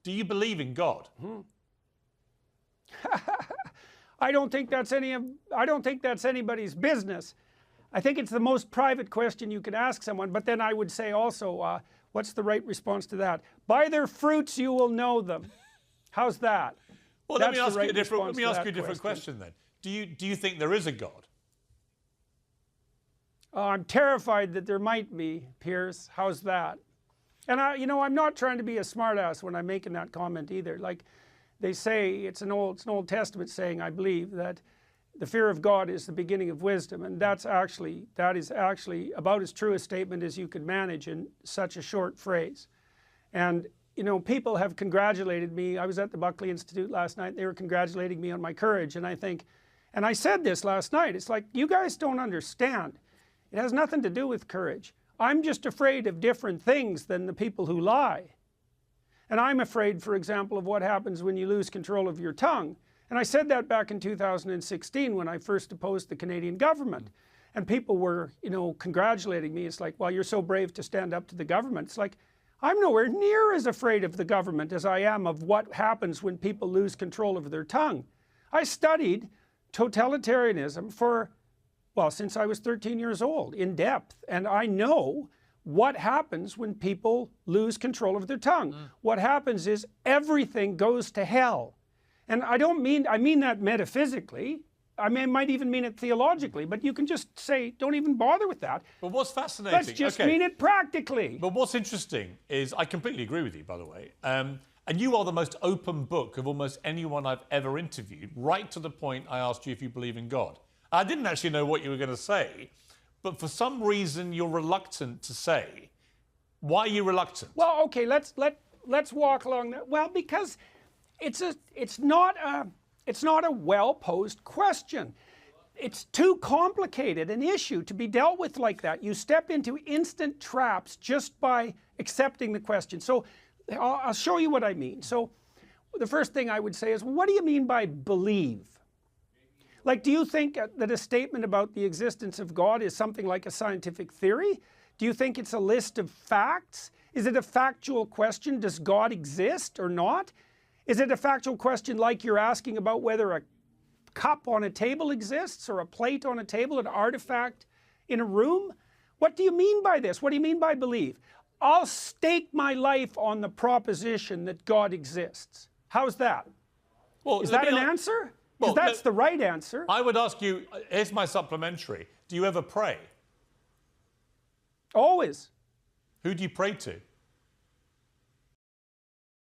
Do you believe in God? I don't think that's anybody's business. I think it's the most private question you can ask someone, but then I would say also, what's the right response to that? By their fruits you will know them. How's that? Well, let me ask you a different question then. Do you think there is a God? I'm terrified that there might be, Piers. How's that? And I'm not trying to be a smartass when I'm making that comment either. Like they say, it's an Old Testament saying, I believe, that the fear of God is the beginning of wisdom, and that is actually about as true a statement as you could manage in such a short phrase. And people have congratulated me. I was at the Buckley Institute last night. They were congratulating me on my courage, and I think, and I said this last night, it's like, you guys don't understand. It has nothing to do with courage. I'm just afraid of different things than the people who lie. And I'm afraid, for example, of what happens when you lose control of your tongue. And I said that back in 2016 when I first opposed the Canadian government. And people were, congratulating me. It's like, well, you're so brave to stand up to the government. It's like, I'm nowhere near as afraid of the government as I am of what happens when people lose control of their tongue. I studied totalitarianism since I was 13 years old, in depth. And I know what happens when people lose control of their tongue. What happens is everything goes to hell. And I mean that metaphysically. I might even mean it theologically, but you can just say, don't even bother with that. But what's fascinating... Let's just mean it practically. But what's interesting is, I completely agree with you, by the way, and you are the most open book of almost anyone I've ever interviewed, right to the point I asked you if you believe in God. I didn't actually know what you were going to say, but for some reason you're reluctant to say. Why are you reluctant? Well, okay, let's walk along that. Well, because it's not a well-posed question. It's too complicated an issue to be dealt with like that. You step into instant traps just by accepting the question. So I'll show you what I mean. So the first thing I would say is, what do you mean by believe? Like, do you think that a statement about the existence of God is something like a scientific theory? Do you think it's a list of facts? Is it a factual question? Does God exist or not? Is it a factual question like you're asking about whether a cup on a table exists, or a plate on a table, an artifact in a room? What do you mean by this? What do you mean by believe? I'll stake my life on the proposition that God exists. How's that? Well, is that an answer? Because that's the right answer. I would ask you, here's my supplementary. Do you ever pray? Always. Who do you pray to?